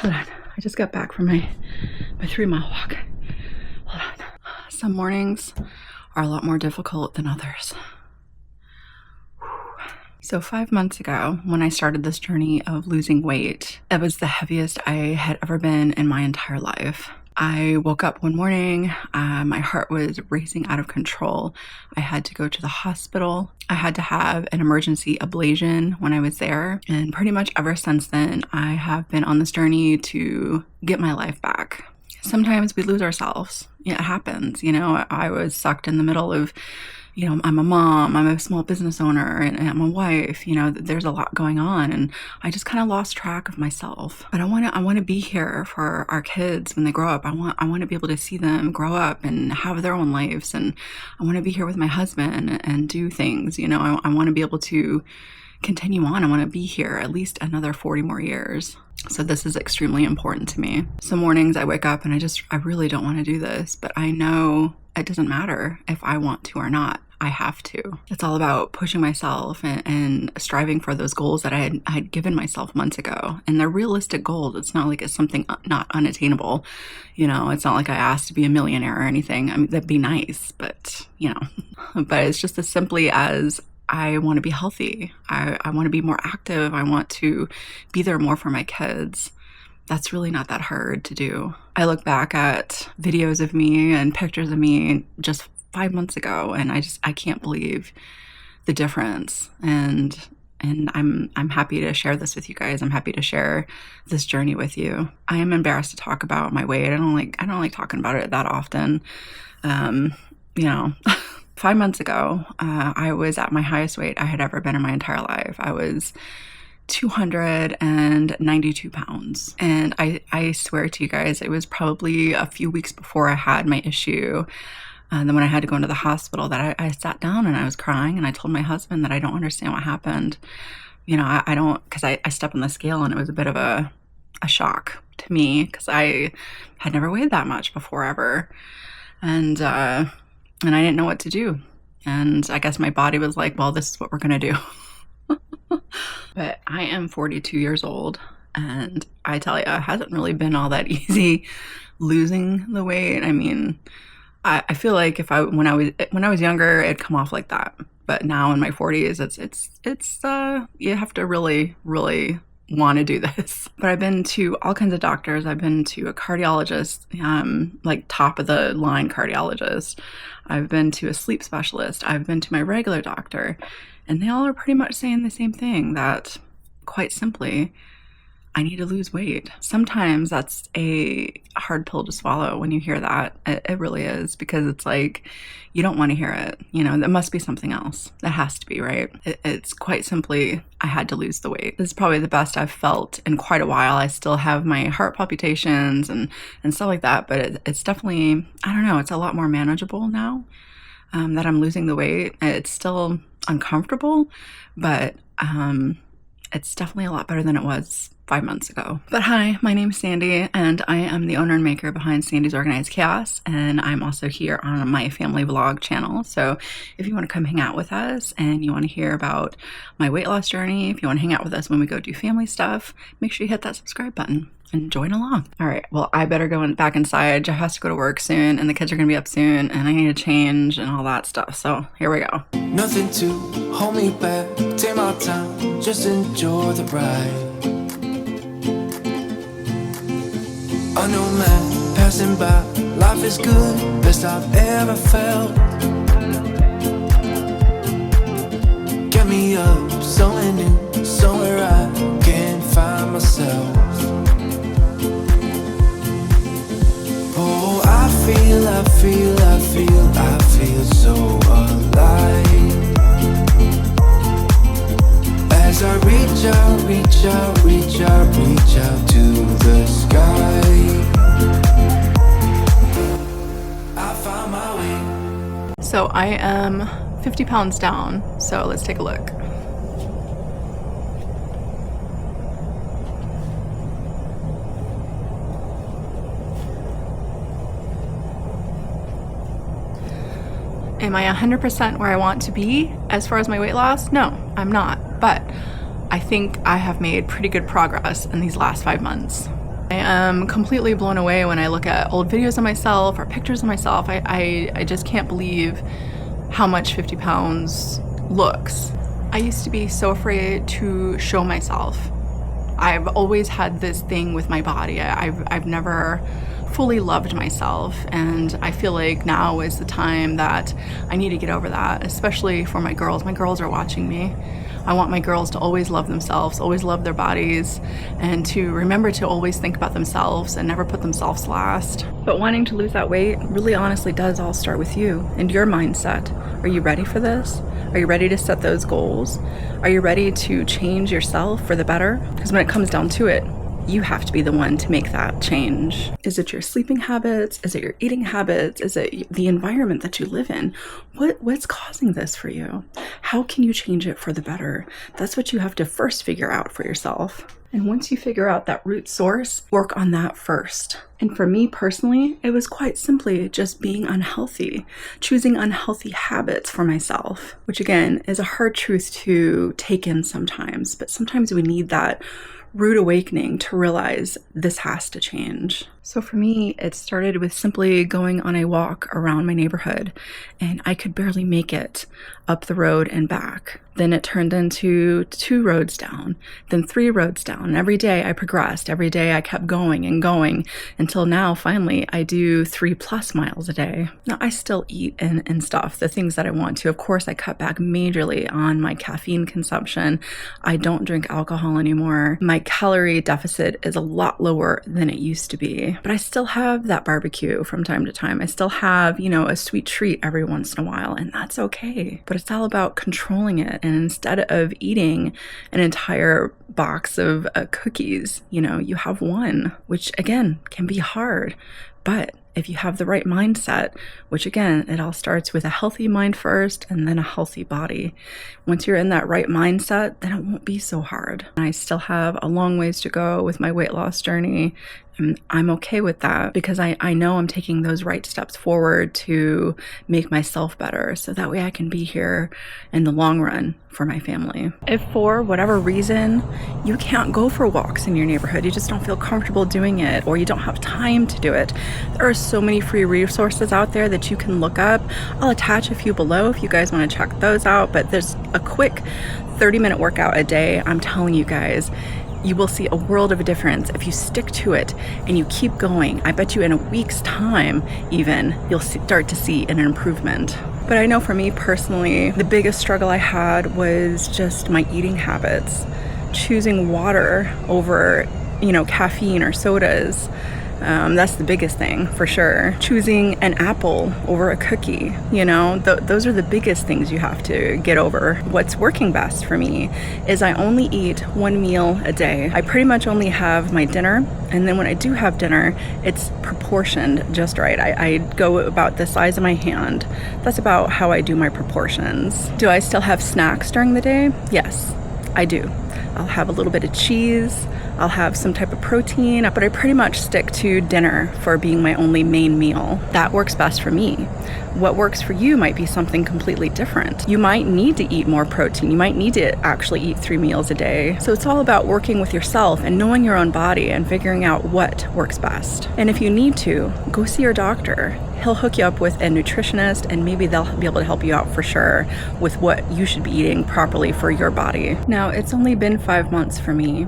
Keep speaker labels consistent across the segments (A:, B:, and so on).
A: Hold on. I just got back from my 3-mile walk. Hold on. Some mornings are a lot more difficult than others. So 5 months ago, when I started this journey of losing weight, it was the heaviest I had ever been in my entire life. I woke up one morning, my heart was racing out of control. I had to go to the hospital. I had to have an emergency ablation when I was there. And pretty much ever since then, I have been on this journey to get my life back. Sometimes we lose ourselves. It happens. I was sucked in the middle of, I'm a mom, I'm a small business owner, and I'm a wife. There's a lot going on, and I just kind of lost track of myself. But I want to be here for our kids when they grow up. I want to be able to see them grow up and have their own lives, and I want to be here with my husband and do things. I want to be able to continue on. I want to be here at least another 40 more years. So this is extremely important to me. Some mornings I wake up and I really don't want to do this, but I know it doesn't matter if I want to or not. I have to. It's all about pushing myself and striving for those goals that I had given myself months ago. And they're realistic goals. It's not like it's something not unattainable. It's not like I asked to be a millionaire or anything. I mean, that'd be nice, but but it's just as simply as I want to be healthy. I want to be more active. I want to be there more for my kids. That's really not that hard to do. I look back at videos of me and pictures of me just 5 months ago, and I can't believe the difference. And I'm happy to share this with you guys. I'm happy to share this journey with you. I am embarrassed to talk about my weight. I don't like talking about it that often. 5 months ago, I was at my highest weight I had ever been in my entire life. I was 292 pounds. And I swear to you guys, it was probably a few weeks before I had my issue. And then when I had to go into the hospital, that I sat down and I was crying, and I told my husband that I don't understand what happened. I don't, because I stepped on the scale and it was a bit of a shock to me, because I had never weighed that much before ever. And I didn't know what to do. And I guess my body was like, well, this is what we're going to do. But I am 42 years old, and I tell you, it hasn't really been all that easy losing the weight. I mean, I feel like when I was younger, it'd come off like that. But now in my 40s, it's you have to really, really want to do this. But I've been to all kinds of doctors. I've been to a cardiologist, like top of the line cardiologist. I've been to a sleep specialist. I've been to my regular doctor, and they all are pretty much saying the same thing, that quite simply, I need to lose weight. Sometimes that's a hard pill to swallow when you hear that. It really is, because it's like, you don't want to hear it. There must be something else. That has to be, right? It's quite simply, I had to lose the weight. This is probably the best I've felt in quite a while. I still have my heart palpitations and stuff like that, but it's definitely, I don't know, it's a lot more manageable now that I'm losing the weight. It's still uncomfortable, but it's definitely a lot better than it was 5 months ago. But hi, my name is Sandy, and I am the owner and maker behind Sandy's Organized Chaos, and I'm also here on my family vlog channel. So if you want to come hang out with us and you want to hear about my weight loss journey, if you want to hang out with us when we go do family stuff, make sure you hit that subscribe button and join along. All right, well, I better go back inside. Jeff has to go to work soon, and the kids are gonna be up soon, and I need to change and all that stuff. So here we go.
B: Nothing to hold me back, take my time, just enjoy the ride. Unknown man passing by, life is good, best I've ever felt. Get me up, somewhere new, somewhere I can find myself. Oh, I feel so alive. As I reach out to the sky, I found my way.
A: So I am 50 pounds down, so let's take a look. Am I 100% where I want to be as far as my weight loss? No, I'm not. But I think I have made pretty good progress in these last 5 months. I am completely blown away when I look at old videos of myself or pictures of myself. I just can't believe how much 50 pounds looks. I used to be so afraid to show myself. I've always had this thing with my body. I've never fully loved myself, and I feel like now is the time that I need to get over that, especially for my girls. My girls are watching me. I want my girls to always love themselves, always love their bodies, and to remember to always think about themselves and never put themselves last. But wanting to lose that weight really honestly does all start with you and your mindset. Are you ready for this? Are you ready to set those goals? Are you ready to change yourself for the better? Because when it comes down to it, you have to be the one to make that change. Is it your sleeping habits? Is it your eating habits? Is it the environment that you live in? What's causing this for you? How can you change it for the better? That's what you have to first figure out for yourself. And once you figure out that root source, work on that first. And for me personally, it was quite simply just being unhealthy, choosing unhealthy habits for myself, which again is a hard truth to take in sometimes, but sometimes we need that rude awakening to realize this has to change. So for me, it started with simply going on a walk around my neighborhood, and I could barely make it up the road and back. Then it turned into 2 roads down, then 3 roads down. And every day I progressed. Every day I kept going and going until now, finally, I do 3+ miles a day. Now, I still eat and stuff, the things that I want to. Of course, I cut back majorly on my caffeine consumption. I don't drink alcohol anymore. My calorie deficit is a lot lower than it used to be. But I still have that barbecue from time to time. I still have, a sweet treat every once in a while, and that's okay. But it's all about controlling it. And instead of eating an entire box of cookies, you have one, which again can be hard. But if you have the right mindset, which again, it all starts with a healthy mind first and then a healthy body. Once you're in that right mindset, then it won't be so hard. I still have a long ways to go with my weight loss journey. And I'm okay with that because I know I'm taking those right steps forward to make myself better. So that way I can be here in the long run for my family. If for whatever reason you can't go for walks in your neighborhood, you just don't feel comfortable doing it, or you don't have time to do it, there are so many free resources out there that you can look up. I'll attach a few below if you guys want to check those out, but there's a quick 30-minute workout a day. I'm telling you guys, you will see a world of a difference if you stick to it and you keep going. I bet you in a week's time even, you'll start to see an improvement. But I know for me personally, the biggest struggle I had was just my eating habits. Choosing water over, caffeine or sodas. That's the biggest thing for sure. Choosing an apple over a cookie, those are the biggest things you have to get over. What's working best for me is I only eat 1 meal a day. I pretty much only have my dinner, and then when I do have dinner, it's proportioned just right. I go about the size of my hand. That's about how I do my proportions. Do I still have snacks during the day? Yes, I do. I'll have a little bit of cheese, I'll have some type of protein, but I pretty much stick to dinner for being my only main meal. That works best for me. What works for you might be something completely different. You might need to eat more protein. You might need to actually eat 3 meals a day. So it's all about working with yourself and knowing your own body and figuring out what works best. And if you need to, go see your doctor. He'll hook you up with a nutritionist, and maybe they'll be able to help you out for sure with what you should be eating properly for your body. Now, it's only been 5 months for me.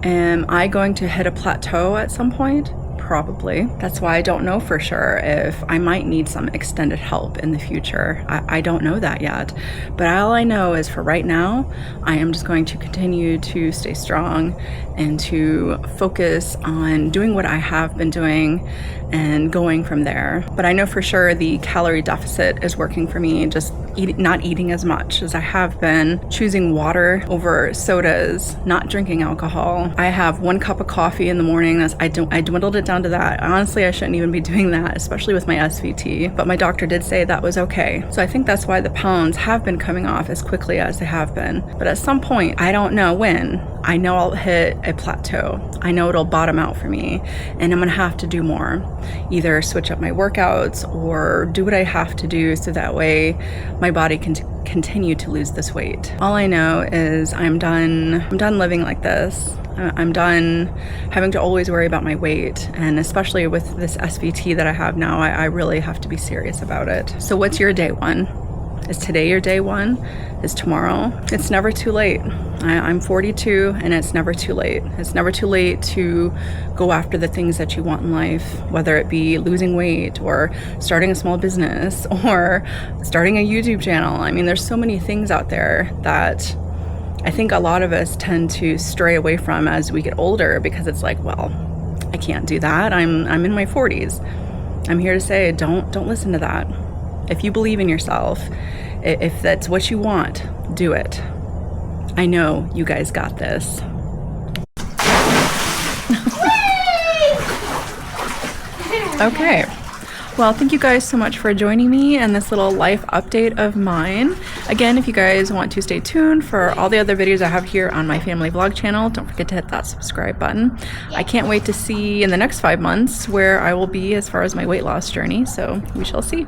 A: Am I going to hit a plateau at some point? Probably. That's why I don't know for sure if I might need some extended help in the future. I don't know that yet. But all I know is for right now, I am just going to continue to stay strong and to focus on doing what I have been doing and going from there. But I know for sure the calorie deficit is working for me, just not eating as much as I have been, choosing water over sodas, not drinking alcohol. I have 1 cup of coffee in the morning. I dwindled it down to that. Honestly, I shouldn't even be doing that, especially with my SVT, but my doctor did say that was okay. So I think that's why the pounds have been coming off as quickly as they have been. But at some point, I don't know when, I know I'll hit a plateau. I know it'll bottom out for me, and I'm gonna have to do more. Either switch up my workouts or do what I have to do so that way my body can continue to lose this weight. All I know is I'm done living like this. I'm done having to always worry about my weight, and especially with this SVT that I have now, I really have to be serious about it. So what's your day one? Is today your day one? Is tomorrow? It's never too late. I'm 42 and it's never too late. It's never too late to go after the things that you want in life, whether it be losing weight or starting a small business or starting a YouTube channel. I mean, there's so many things out there that I think a lot of us tend to stray away from as we get older, because it's like, well, I can't do that. I'm in my 40s. I'm here to say, don't listen to that. If you believe in yourself, if that's what you want, do it. I know you guys got this. Okay. Well, thank you guys so much for joining me in this little life update of mine. Again, if you guys want to stay tuned for all the other videos I have here on my family vlog channel, don't forget to hit that subscribe button. I can't wait to see in the next 5 months where I will be as far as my weight loss journey, so we shall see.